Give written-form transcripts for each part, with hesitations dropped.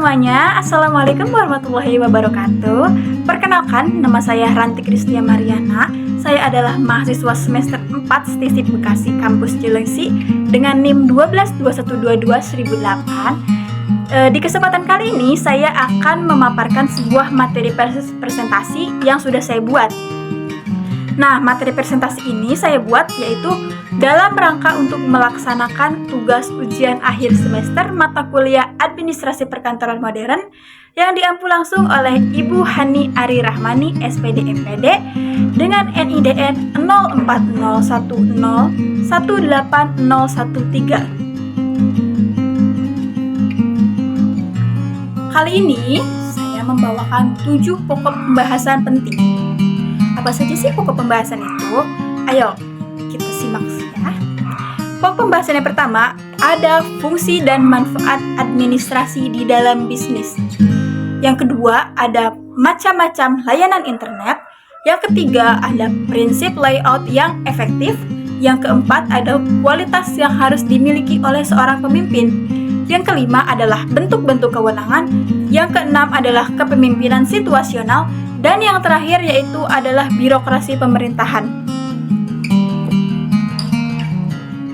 semuanya, Assalamualaikum warahmatullahi wabarakatuh. Perkenalkan, nama saya Ranti Kristia Mariana. Saya adalah mahasiswa semester 4 STISIP Bekasi Kampus Cilengsi dengan NIM 122122-1008. Di kesempatan kali ini saya akan memaparkan sebuah materi presentasi yang sudah saya buat. Nah, materi presentasi ini saya buat yaitu dalam rangka untuk melaksanakan tugas ujian akhir semester mata kuliah Administrasi Perkantoran Modern yang diampu langsung oleh Ibu Hani Ari Rahmani, SPD MPD dengan NIDN 0401018013. Kali ini saya membawakan 7 pokok pembahasan penting. Apa saja sih pokok pembahasan itu? Ayo kita simak ya. Pokok pembahasan yang pertama ada fungsi dan manfaat administrasi di dalam bisnis. Yang kedua ada macam-macam layanan internet. Yang ketiga ada prinsip layout yang efektif. Yang keempat ada kualitas yang harus dimiliki oleh seorang pemimpin. Yang kelima adalah bentuk-bentuk kewenangan. Yang keenam adalah kepemimpinan situasional. Dan yang terakhir yaitu adalah birokrasi pemerintahan.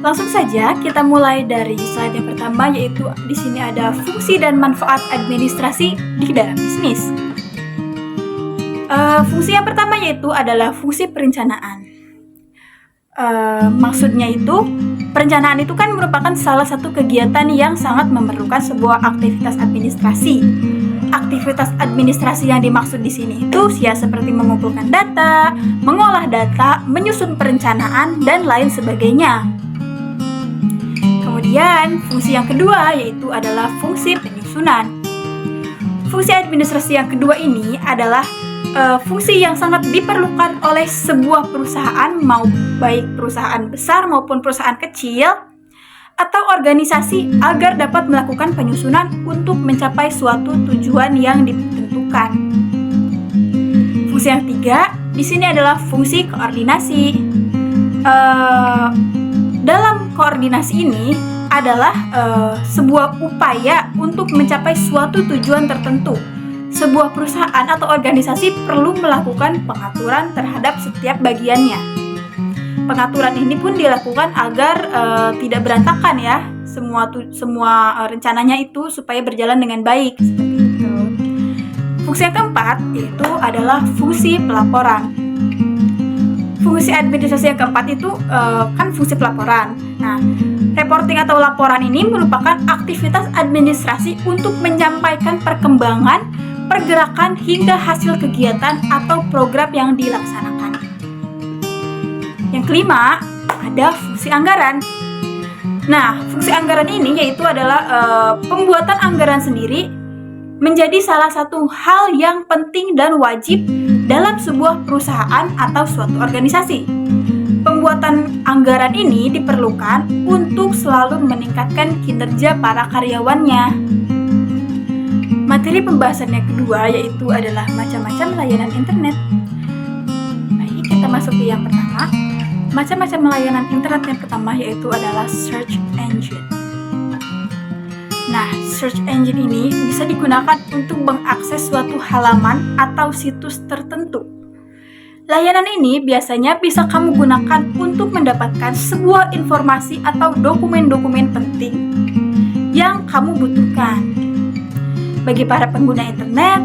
Langsung saja kita mulai dari slide yang pertama, yaitu di sini ada fungsi dan manfaat administrasi di dalam bisnis. Fungsi yang pertama yaitu adalah fungsi perencanaan. Maksudnya itu perencanaan itu kan merupakan salah satu kegiatan yang sangat memerlukan sebuah aktivitas administrasi. Aktivitas administrasi yang dimaksud di sini itu ya seperti mengumpulkan data, mengolah data, menyusun perencanaan dan lain sebagainya. Kemudian fungsi yang kedua yaitu adalah fungsi penyusunan. Fungsi administrasi yang kedua ini adalah fungsi yang sangat diperlukan oleh sebuah perusahaan, mau baik perusahaan besar maupun perusahaan kecil atau organisasi agar dapat melakukan penyusunan untuk mencapai suatu tujuan yang ditentukan. Fungsi yang ketiga di sini adalah fungsi koordinasi. Dalam koordinasi ini adalah sebuah upaya untuk mencapai suatu tujuan tertentu. Sebuah perusahaan atau organisasi perlu melakukan pengaturan terhadap setiap bagiannya. Pengaturan ini pun dilakukan agar tidak berantakan ya, semua rencananya itu supaya berjalan dengan baik seperti itu. Fungsi yang keempat yaitu adalah fungsi pelaporan. Fungsi administrasi yang keempat itu kan fungsi pelaporan. Nah, reporting atau laporan ini merupakan aktivitas administrasi untuk menyampaikan perkembangan, pergerakan hingga hasil kegiatan atau program yang dilaksanakan. Yang kelima, ada fungsi anggaran. Nah, fungsi anggaran ini yaitu adalah pembuatan anggaran sendiri menjadi salah satu hal yang penting dan wajib dalam sebuah perusahaan atau suatu organisasi. Pembuatan anggaran ini diperlukan untuk selalu meningkatkan kinerja para karyawannya. Materi pembahasan yang kedua yaitu adalah macam-macam layanan internet. Baik, kita masuk ke yang pertama. Macam-macam layanan internet yang pertama yaitu adalah search engine. Nah, search engine ini bisa digunakan untuk mengakses suatu halaman atau situs tertentu. Layanan ini biasanya bisa kamu gunakan untuk mendapatkan sebuah informasi atau dokumen-dokumen penting yang kamu butuhkan. Bagi para pengguna internet,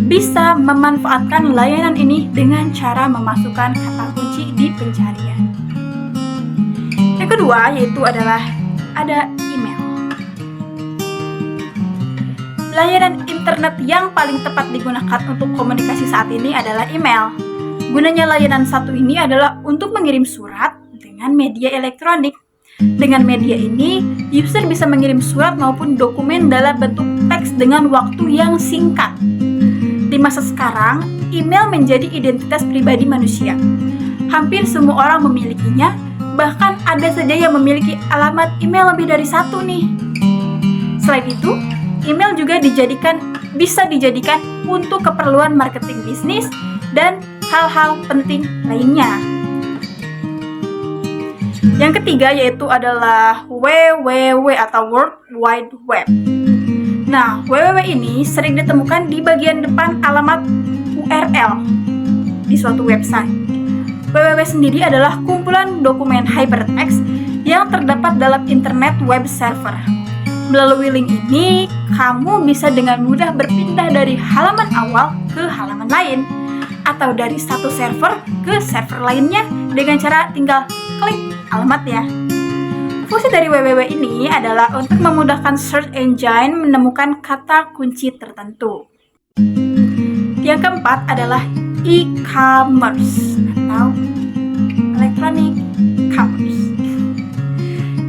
bisa memanfaatkan layanan ini dengan cara memasukkan kata kunci di pencarian. Yang kedua yaitu adalah ada email. Layanan internet yang paling tepat digunakan untuk komunikasi saat ini adalah email. Gunanya layanan satu ini adalah untuk mengirim surat dengan media elektronik. Dengan media ini, user bisa mengirim surat maupun dokumen dalam bentuk teks dengan waktu yang singkat. Di masa sekarang, email menjadi identitas pribadi manusia. Hampir semua orang memilikinya, bahkan ada saja yang memiliki alamat email lebih dari satu nih. Selain itu, email juga bisa dijadikan untuk keperluan marketing bisnis dan hal-hal penting lainnya. Yang ketiga yaitu adalah WWW atau World Wide Web. Nah, www ini sering ditemukan di bagian depan alamat URL di suatu website. www sendiri adalah kumpulan dokumen hypertext yang terdapat dalam internet web server. Melalui link ini, kamu bisa dengan mudah berpindah dari halaman awal ke halaman lain, atau dari satu server ke server lainnya dengan cara tinggal klik alamatnya. Fungsi dari www ini adalah untuk memudahkan search engine menemukan kata kunci tertentu. Yang keempat adalah e-commerce atau electronic commerce.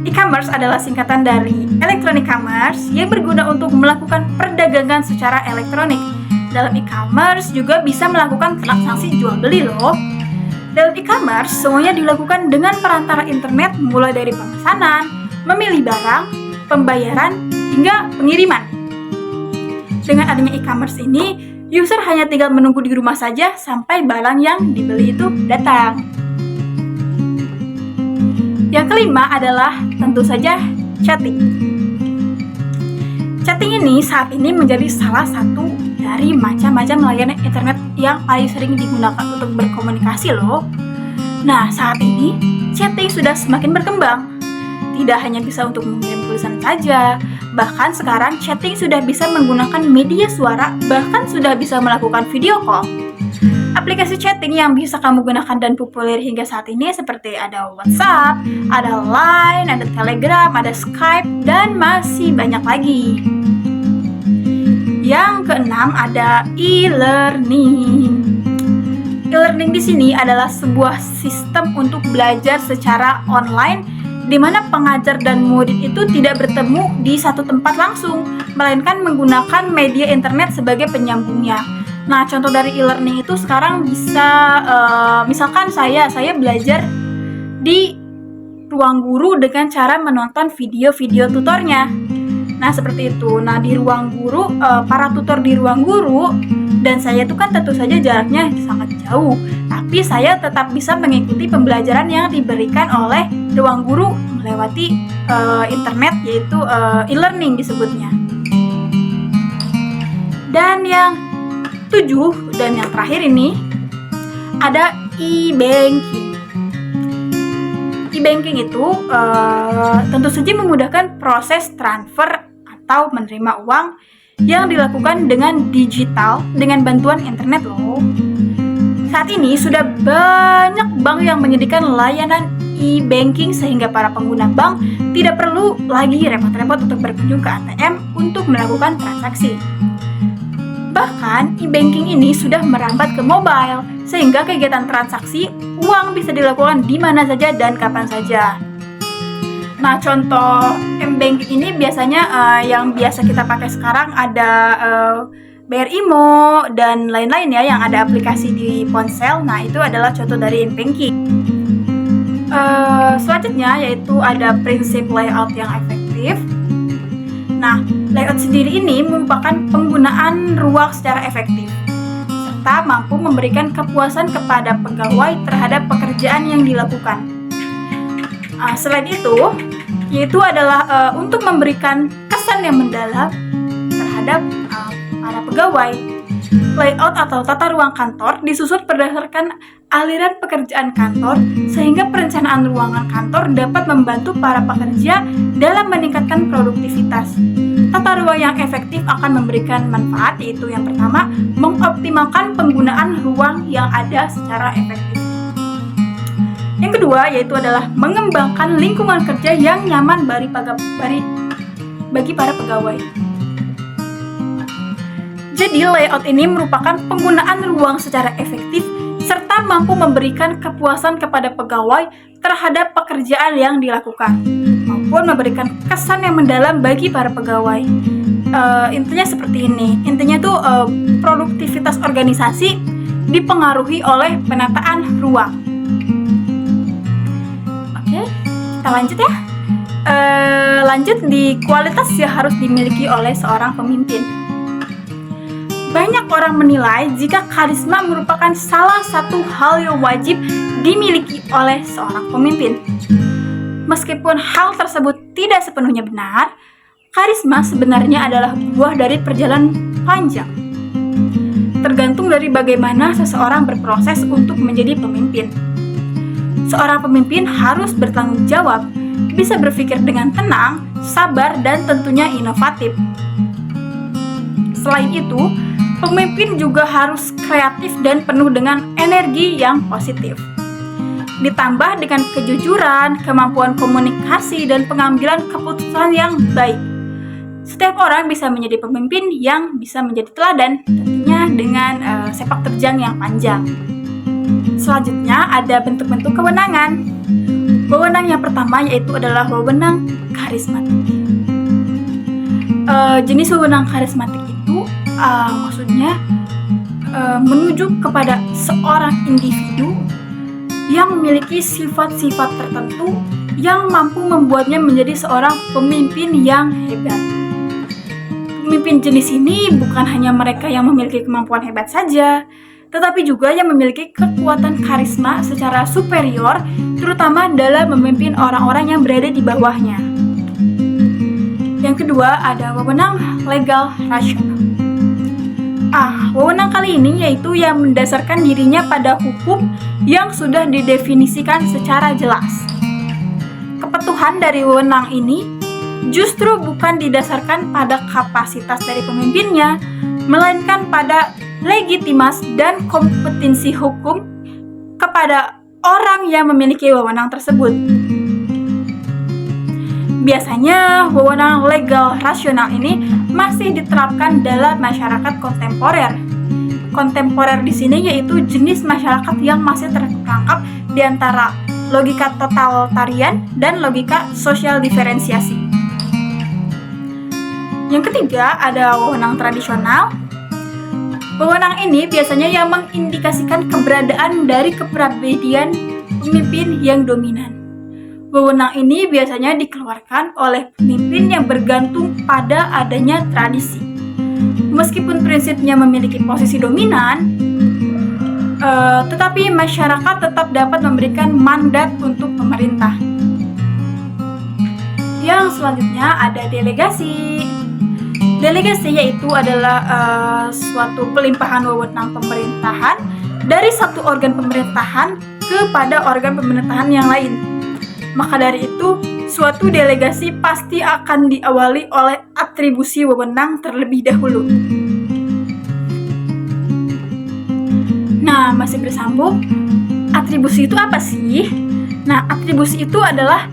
E-commerce adalah singkatan dari electronic commerce yang berguna untuk melakukan perdagangan secara elektronik. Dalam e-commerce juga bisa melakukan transaksi jual beli loh. Dalam e-commerce, semuanya dilakukan dengan perantara internet mulai dari pemesanan, memilih barang, pembayaran, hingga pengiriman. Dengan adanya e-commerce ini, user hanya tinggal menunggu di rumah saja sampai barang yang dibeli itu datang. Yang kelima adalah tentu saja chatting. Chatting ini saat ini menjadi salah satu dari macam-macam layanan internet yang paling sering digunakan untuk berkomunikasi loh. Nah, saat ini chatting sudah semakin berkembang. Tidak hanya bisa untuk mengirim tulisan saja, bahkan sekarang chatting sudah bisa menggunakan media suara, bahkan sudah bisa melakukan video call. Aplikasi chatting yang bisa kamu gunakan dan populer hingga saat ini seperti ada WhatsApp, ada Line, ada Telegram, ada Skype, dan masih banyak lagi. Yang keenam ada e-learning. E-learning di sini adalah sebuah sistem untuk belajar secara online di mana pengajar dan murid itu tidak bertemu di satu tempat langsung, melainkan menggunakan media internet sebagai penyambungnya. Nah, contoh dari e-learning itu sekarang bisa misalkan saya belajar di ruang guru dengan cara menonton video-video tutornya. Nah, seperti itu. Nah, di ruang guru, para tutor di ruang guru dan saya itu kan tentu saja jaraknya sangat jauh, tapi saya tetap bisa mengikuti pembelajaran yang diberikan oleh ruang guru melewati internet, yaitu e-learning disebutnya. Dan yang 7 dan yang terakhir ini ada e-banking. E-banking itu tentu saja memudahkan proses transfer atau menerima uang yang dilakukan dengan digital dengan bantuan internet loh. Saat ini sudah banyak bank yang menyediakan layanan e-banking sehingga para pengguna bank tidak perlu lagi repot-repot untuk berkunjung ke ATM untuk melakukan transaksi. Bahkan e-banking ini sudah merambat ke mobile sehingga kegiatan transaksi uang bisa dilakukan di mana saja dan kapan saja. Nah, contoh m-banking ini biasanya yang biasa kita pakai sekarang ada Bayar Imo dan lain-lain ya yang ada aplikasi di ponsel. Nah, itu adalah contoh dari m-banking. Selanjutnya yaitu ada prinsip layout yang efektif. Nah, layout sendiri ini merupakan penggunaan ruang secara efektif serta mampu memberikan kepuasan kepada pegawai terhadap pekerjaan yang dilakukan. Selain itu, yaitu adalah untuk memberikan kesan yang mendalam terhadap para pegawai. Layout atau tata ruang kantor disusun berdasarkan aliran pekerjaan kantor sehingga perencanaan ruangan kantor dapat membantu para pekerja dalam meningkatkan produktivitas. Tata ruang yang efektif akan memberikan manfaat, yaitu yang pertama, mengoptimalkan penggunaan ruang yang ada secara efektif. Yang kedua yaitu adalah mengembangkan lingkungan kerja yang nyaman bagi para pegawai. Jadi layout ini merupakan penggunaan ruang secara efektif serta mampu memberikan kepuasan kepada pegawai terhadap pekerjaan yang dilakukan, maupun memberikan kesan yang mendalam bagi para pegawai. Intinya seperti ini. Intinya tuh produktivitas organisasi dipengaruhi oleh penataan ruang. Oke, kita lanjut ya. Lanjut di kualitas yang harus dimiliki oleh seorang pemimpin. Banyak orang menilai jika karisma merupakan salah satu hal yang wajib dimiliki oleh seorang pemimpin. Meskipun hal tersebut tidak sepenuhnya benar, Karisma sebenarnya adalah buah dari perjalanan panjang. Tergantung dari bagaimana seseorang berproses untuk menjadi pemimpin. Seorang pemimpin harus bertanggung jawab, bisa berpikir dengan tenang, sabar, dan tentunya inovatif. Selain itu, pemimpin juga harus kreatif dan penuh dengan energi yang positif. Ditambah dengan kejujuran, kemampuan komunikasi, dan pengambilan keputusan yang baik. Setiap orang bisa menjadi pemimpin yang bisa menjadi teladan, tentunya dengan sepak terjang yang panjang. Selanjutnya ada bentuk-bentuk kewenangan. Wewenang yang pertama yaitu adalah wewenang karismatik. Jenis wewenang karismatik itu maksudnya menuju kepada seorang individu yang memiliki sifat-sifat tertentu yang mampu membuatnya menjadi seorang pemimpin yang hebat. Pemimpin jenis ini bukan hanya mereka yang memiliki kemampuan hebat saja, tetapi juga yang memiliki kekuatan karisma secara superior, terutama dalam memimpin orang-orang yang berada di bawahnya. Yang kedua ada wewenang legal rasional. Wewenang kali ini yaitu yang mendasarkan dirinya pada hukum yang sudah didefinisikan secara jelas. Kepetuhan dari wewenang ini justru bukan didasarkan pada kapasitas dari pemimpinnya, melainkan pada legitimitas dan kompetensi hukum kepada orang yang memiliki wewenang tersebut. Biasanya, wewenang legal rasional ini masih diterapkan dalam masyarakat kontemporer. Kontemporer di sini yaitu jenis masyarakat yang masih terperangkap di antara logika totalitarian dan logika sosial diferensiasi. Yang ketiga ada wewenang tradisional. Wewenang ini biasanya yang mengindikasikan keberadaan dari kepribadian pemimpin yang dominan. Wewenang ini biasanya dikeluarkan oleh pemimpin yang bergantung pada adanya tradisi. Meskipun prinsipnya memiliki posisi dominan, tetapi masyarakat tetap dapat memberikan mandat untuk pemerintah. Yang selanjutnya ada delegasi. Delegasi yaitu adalah suatu pelimpahan wewenang pemerintahan dari satu organ pemerintahan kepada organ pemerintahan yang lain. Maka dari itu, suatu delegasi pasti akan diawali oleh atribusi wewenang terlebih dahulu. Nah, masih bersambung, atribusi itu apa sih? Nah, atribusi itu adalah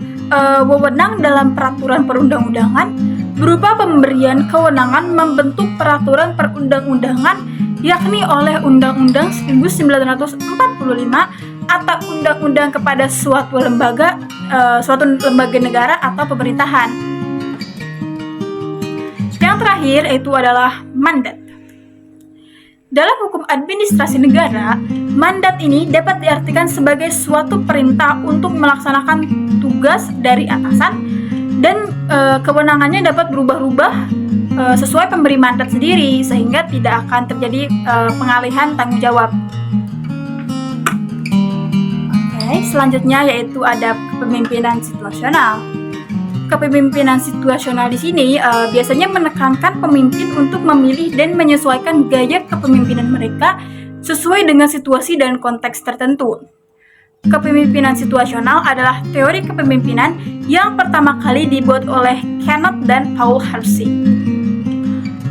wewenang dalam peraturan perundang-undangan berupa pemberian kewenangan membentuk peraturan perundang-undangan yakni oleh Undang-Undang 1945 atau undang-undang kepada suatu lembaga negara atau pemerintahan. Yang terakhir itu adalah mandat. Dalam hukum administrasi negara, mandat ini dapat diartikan sebagai suatu perintah untuk melaksanakan tugas dari atasan dan kewenangannya dapat berubah-ubah sesuai pemberi mandat sendiri sehingga tidak akan terjadi pengalihan tanggung jawab. Selanjutnya yaitu ada kepemimpinan situasional. Kepemimpinan situasional di sini biasanya menekankan pemimpin untuk memilih dan menyesuaikan gaya kepemimpinan mereka sesuai dengan situasi dan konteks tertentu. Kepemimpinan situasional adalah teori kepemimpinan yang pertama kali dibuat oleh Kenneth dan Paul Hersey.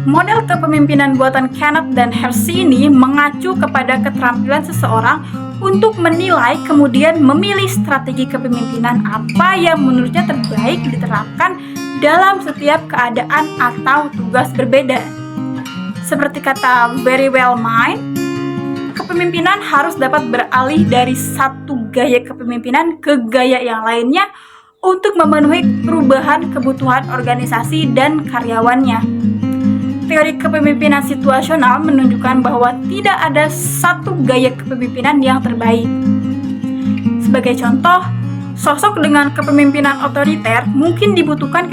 Model kepemimpinan buatan Kenneth dan Hersey ini mengacu kepada keterampilan seseorang untuk menilai kemudian memilih strategi kepemimpinan apa yang menurutnya terbaik diterapkan dalam setiap keadaan atau tugas berbeda. Seperti kata Very Well Mind, kepemimpinan harus dapat beralih dari satu gaya kepemimpinan ke gaya yang lainnya untuk memenuhi perubahan kebutuhan organisasi dan karyawannya. Teori kepemimpinan situasional menunjukkan bahwa tidak ada satu gaya kepemimpinan yang terbaik. Sebagai contoh, sosok dengan kepemimpinan otoriter mungkin dibutuhkan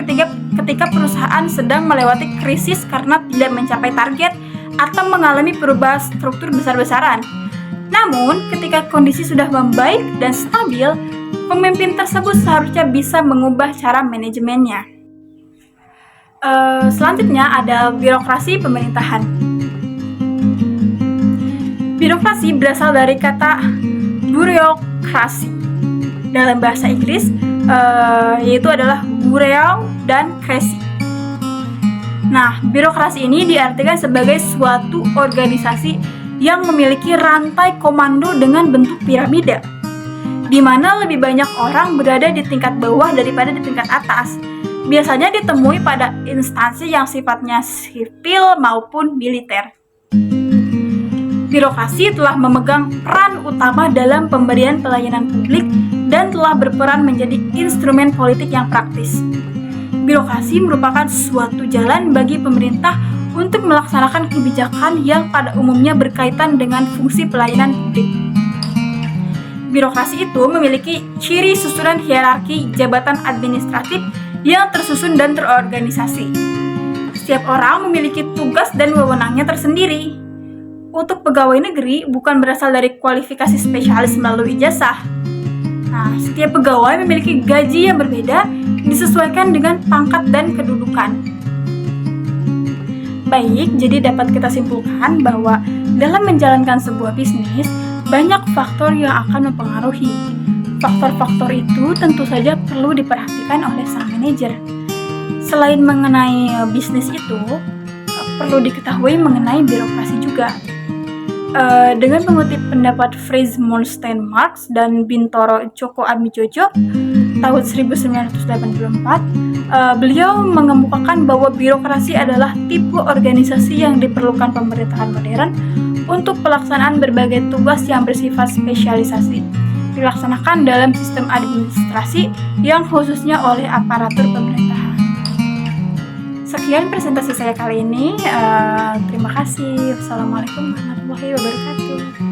ketika perusahaan sedang melewati krisis karena tidak mencapai target atau mengalami perubahan struktur besar-besaran. Namun, ketika kondisi sudah membaik dan stabil, pemimpin tersebut seharusnya bisa mengubah cara manajemennya. Selanjutnya ada birokrasi pemerintahan. Birokrasi berasal dari kata bureaucracy dalam bahasa Inggris, yaitu adalah bureau dan cracy. Nah, birokrasi ini diartikan sebagai suatu organisasi yang memiliki rantai komando dengan bentuk piramida, di mana lebih banyak orang berada di tingkat bawah daripada di tingkat atas. Biasanya ditemui pada instansi yang sifatnya sipil maupun militer. Birokrasi telah memegang peran utama dalam pemberian pelayanan publik dan telah berperan menjadi instrumen politik yang praktis. Birokrasi merupakan suatu jalan bagi pemerintah untuk melaksanakan kebijakan yang pada umumnya berkaitan dengan fungsi pelayanan publik. Birokrasi itu memiliki ciri susunan hierarki jabatan administratif yang tersusun dan terorganisasi. Setiap orang memiliki tugas dan wewenangnya tersendiri. Untuk pegawai negeri bukan berasal dari kualifikasi spesialis melalui ijazah. Nah, setiap pegawai memiliki gaji yang berbeda disesuaikan dengan pangkat dan kedudukan. Baik, jadi dapat kita simpulkan bahwa dalam menjalankan sebuah bisnis, banyak faktor yang akan mempengaruhi. Faktor-faktor itu tentu saja perlu diperhatikan oleh sang manajer. Selain mengenai bisnis itu, perlu diketahui mengenai birokrasi juga. Dengan mengutip pendapat Frits Molstein Marx dan Bintoro Djoko Amijojo tahun 1984, beliau mengemukakan bahwa birokrasi adalah tipe organisasi yang diperlukan pemerintahan modern untuk pelaksanaan berbagai tugas yang bersifat spesialisasi, dilaksanakan dalam sistem administrasi yang khususnya oleh aparatur pemerintahan. Sekian presentasi saya kali ini. Terima kasih. Wassalamualaikum warahmatullahi wabarakatuh.